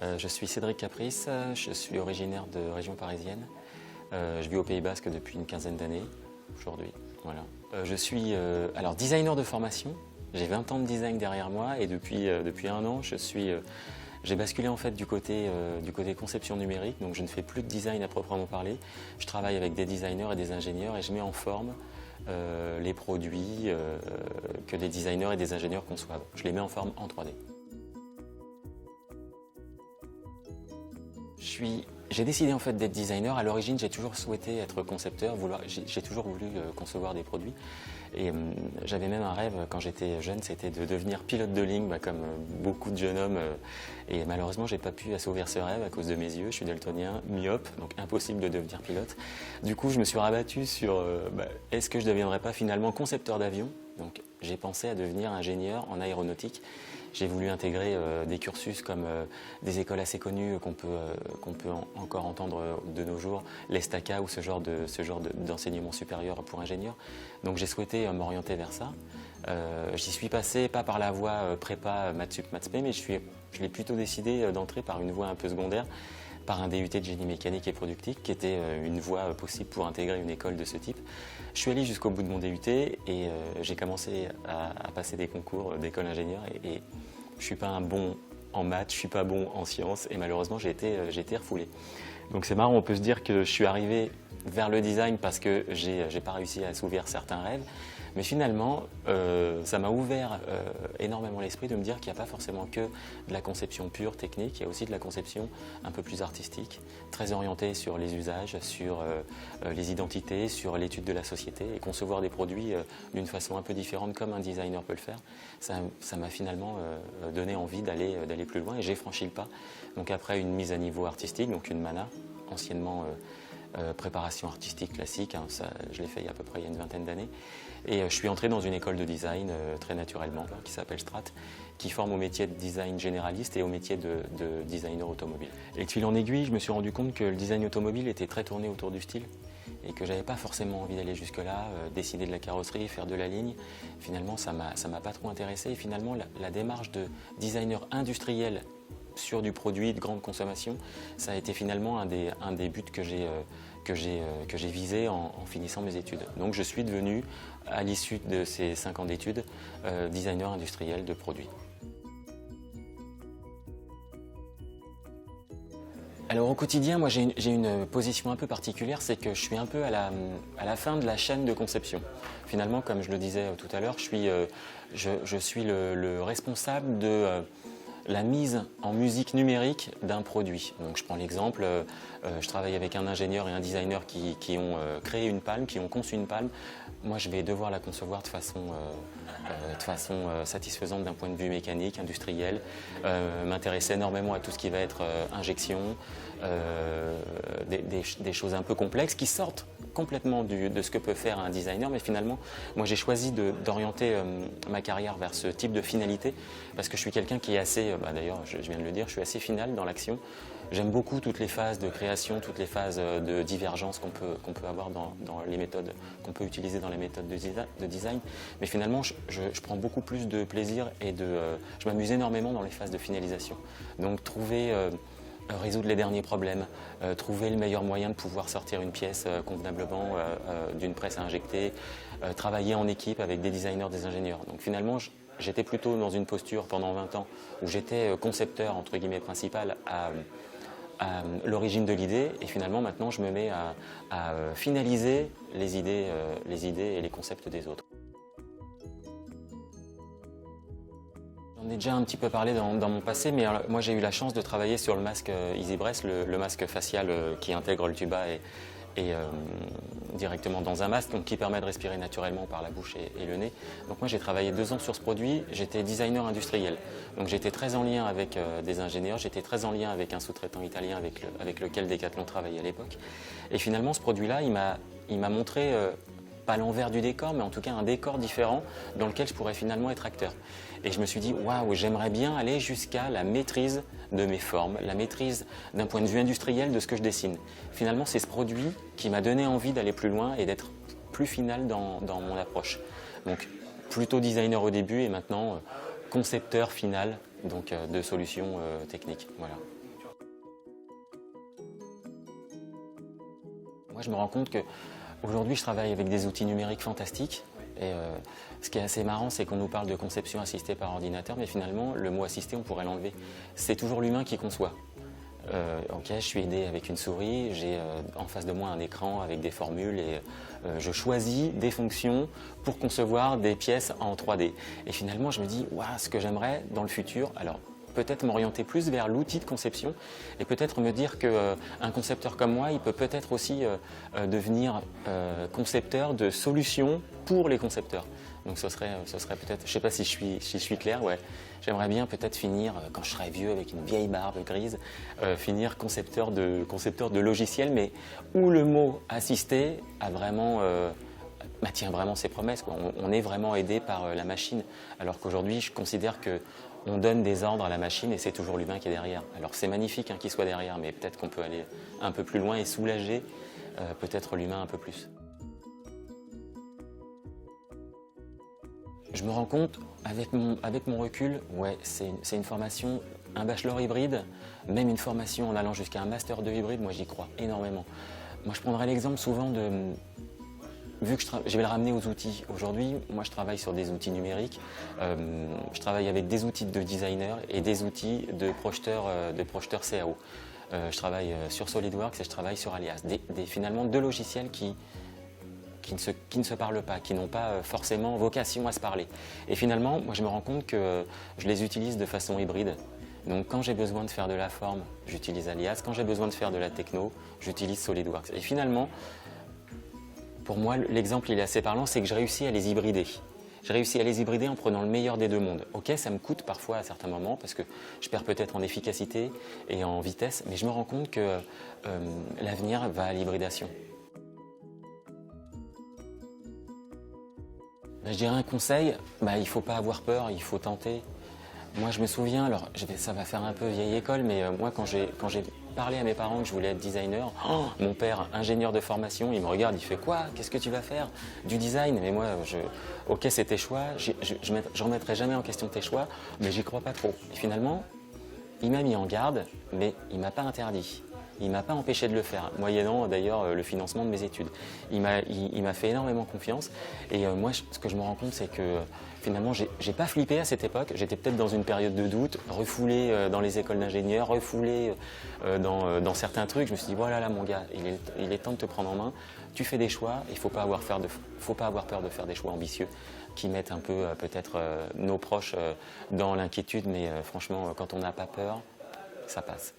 Je suis Cédric Caprice, je suis originaire de région parisienne. Je vis au Pays Basque depuis une quinzaine d'années aujourd'hui. Voilà. Je suis alors designer de formation. J'ai 20 ans de design derrière moi et depuis un an, j'ai basculé en fait du côté conception numérique. Donc je ne fais plus de design à proprement parler. Je travaille avec des designers et des ingénieurs et je mets en forme les produits que des designers et des ingénieurs conçoivent. Je les mets en forme en 3D. J'ai décidé en fait d'être designer. À l'origine, j'ai toujours souhaité être concepteur. J'ai toujours voulu concevoir des produits. Et j'avais même un rêve quand j'étais jeune, c'était de devenir pilote de ligne, comme beaucoup de jeunes hommes. Et malheureusement, j'ai pas pu assouvir ce rêve à cause de mes yeux. Je suis daltonien, myope, donc impossible de devenir pilote. Du coup, je me suis rabattu sur est-ce que je ne deviendrais pas finalement concepteur d'avion. Donc, j'ai pensé à devenir ingénieur en aéronautique. J'ai voulu intégrer des cursus comme des écoles assez connues qu'on peut encore entendre de nos jours, l'ESTACA ou ce genre d'enseignement supérieur pour ingénieurs. Donc j'ai souhaité m'orienter vers ça. J'y suis passé pas par la voie prépa maths sup maths spé, mais je l'ai plutôt décidé d'entrer par une voie un peu secondaire, par un DUT de génie mécanique et productique, qui était une voie possible pour intégrer une école de ce type. Je suis allé jusqu'au bout de mon DUT et j'ai commencé à passer des concours d'école ingénieur et je ne suis pas un bon en maths, je ne suis pas bon en sciences et malheureusement j'ai été refoulé. Donc c'est marrant, on peut se dire que je suis arrivé vers le design parce que j'ai pas réussi à assouvir certains rêves. Mais finalement, ça m'a ouvert énormément l'esprit de me dire qu'il n'y a pas forcément que de la conception pure, technique, il y a aussi de la conception un peu plus artistique, très orientée sur les usages, sur les identités, sur l'étude de la société et concevoir des produits d'une façon un peu différente comme un designer peut le faire. Ça m'a finalement donné envie d'aller plus loin et j'ai franchi le pas. Donc après une mise à niveau artistique, donc une MANA, anciennement préparation artistique classique, ça, je l'ai fait il y a à peu près une vingtaine d'années. Et je suis entré dans une école de design très naturellement, qui s'appelle Strat, qui forme au métier de design généraliste et au métier de designer automobile. Et de fil en aiguille, je me suis rendu compte que le design automobile était très tourné autour du style et que j'avais pas forcément envie d'aller jusque-là, décider de la carrosserie, faire de la ligne. Finalement, ça m'a pas trop intéressé. Et finalement, la démarche de designer industriel sur du produit de grande consommation, ça a été finalement un des buts que j'ai visé en finissant mes études. Donc je suis devenu, à l'issue de ces 5 ans d'études, designer industriel de produits. Alors au quotidien, moi j'ai une position un peu particulière, c'est que je suis un peu à la fin de la chaîne de conception. Finalement, comme je le disais tout à l'heure, je suis le responsable de la mise en musique numérique d'un produit. Donc je prends l'exemple, je travaille avec un ingénieur et un designer qui ont créé une palme, qui ont conçu une palme. Moi je vais devoir la concevoir de façon satisfaisante d'un point de vue mécanique, industriel, m'intéresser énormément à tout ce qui va être injection, des choses un peu complexes qui sortent complètement de ce que peut faire un designer, mais finalement, moi j'ai choisi d'orienter ma carrière vers ce type de finalité parce que je suis quelqu'un qui est assez, d'ailleurs je viens de le dire, je suis assez final dans l'action. J'aime beaucoup toutes les phases de création, toutes les phases de divergence qu'on peut avoir dans les méthodes, qu'on peut utiliser dans les méthodes de design. Mais finalement, je prends beaucoup plus de plaisir et je m'amuse énormément dans les phases de finalisation. Donc résoudre les derniers problèmes, trouver le meilleur moyen de pouvoir sortir une pièce convenablement d'une presse à injecter, travailler en équipe avec des designers, des ingénieurs. Donc finalement, j'étais plutôt dans une posture pendant 20 ans où j'étais concepteur, entre guillemets, principal à l'origine de l'idée et finalement maintenant je me mets à finaliser les idées et les concepts des autres. J'en ai déjà un petit peu parlé dans mon passé, mais moi j'ai eu la chance de travailler sur le masque EasyBreath, le masque facial qui intègre le tuba et directement dans un masque, donc qui permet de respirer naturellement par la bouche et le nez. Donc moi j'ai travaillé 2 ans sur ce produit, j'étais designer industriel. Donc j'étais très en lien avec des ingénieurs, j'étais très en lien avec un sous-traitant italien avec lequel Decathlon travaillait à l'époque. Et finalement ce produit-là, il m'a montré pas l'envers du décor, mais en tout cas un décor différent dans lequel je pourrais finalement être acteur. Et je me suis dit, waouh, j'aimerais bien aller jusqu'à la maîtrise de mes formes, la maîtrise d'un point de vue industriel de ce que je dessine. Finalement, c'est ce produit qui m'a donné envie d'aller plus loin et d'être plus final dans mon approche. Donc, plutôt designer au début et maintenant concepteur final donc, de solutions techniques. Voilà. je me rends compte qu'aujourd'hui, je travaille avec des outils numériques fantastiques. Et ce qui est assez marrant, c'est qu'on nous parle de conception assistée par ordinateur, mais finalement, le mot assisté, on pourrait l'enlever. C'est toujours l'humain qui conçoit. Ok, je suis aidé avec une souris, j'ai en face de moi un écran avec des formules et je choisis des fonctions pour concevoir des pièces en 3D. Et finalement, je me dis, waouh, ce que j'aimerais dans le futur, alors peut-être m'orienter plus vers l'outil de conception et peut-être me dire qu'un concepteur comme moi, il peut peut-être aussi devenir concepteur de solutions pour les concepteurs. Donc ce serait peut-être, je ne sais pas si je suis clair, ouais. J'aimerais bien peut-être finir, quand je serai vieux avec une vieille barbe grise, finir concepteur de logiciels, mais où le mot assisté a vraiment, tient vraiment ses promesses, quoi. On est vraiment aidé par la machine, alors qu'aujourd'hui je considère qu'on donne des ordres à la machine et c'est toujours l'humain qui est derrière. Alors c'est magnifique qu'il soit derrière, mais peut-être qu'on peut aller un peu plus loin et soulager peut-être l'humain un peu plus. Je me rends compte, avec mon recul, ouais, c'est une formation, un bachelor hybride, même une formation en allant jusqu'à un master 2 hybride, moi j'y crois énormément. Moi je prendrais l'exemple souvent vu que je vais le ramener aux outils. Aujourd'hui, moi je travaille sur des outils numériques, je travaille avec des outils de designer et des outils de projeteur CAO. Je travaille sur SolidWorks et je travaille sur Alias, finalement deux logiciels qui ne se parlent pas, qui n'ont pas forcément vocation à se parler. Et finalement, moi je me rends compte que je les utilise de façon hybride. Donc quand j'ai besoin de faire de la forme, j'utilise Alias. Quand j'ai besoin de faire de la techno, j'utilise SolidWorks. Et finalement, pour moi, l'exemple il est assez parlant, c'est que j'ai réussi à les hybrider. J'ai réussi à les hybrider en prenant le meilleur des deux mondes. Ok, ça me coûte parfois à certains moments parce que je perds peut-être en efficacité et en vitesse, mais je me rends compte que l'avenir va à l'hybridation. Je dirais un conseil, il ne faut pas avoir peur, il faut tenter. Moi je me souviens, alors ça va faire un peu vieille école, mais moi quand j'ai parlé à mes parents que je voulais être designer, mon père, ingénieur de formation, il me regarde, il fait quoi? Qu'est-ce que tu vas faire? Du design? Mais moi, ok c'est tes choix, je ne remettrai jamais en question tes choix, mais j'y crois pas trop. Et finalement, il m'a mis en garde, mais il ne m'a pas interdit. Il ne m'a pas empêché de le faire, moyennant d'ailleurs le financement de mes études. Il m'a fait énormément confiance et moi ce que je me rends compte c'est que finalement j'ai pas flippé à cette époque, j'étais peut-être dans une période de doute, refoulé dans les écoles d'ingénieurs, refoulé dans certains trucs, je me suis dit voilà là mon gars, il est temps de te prendre en main, tu fais des choix, il ne faut pas avoir peur de faire des choix ambitieux qui mettent un peu peut-être nos proches dans l'inquiétude, mais franchement quand on n'a pas peur, ça passe.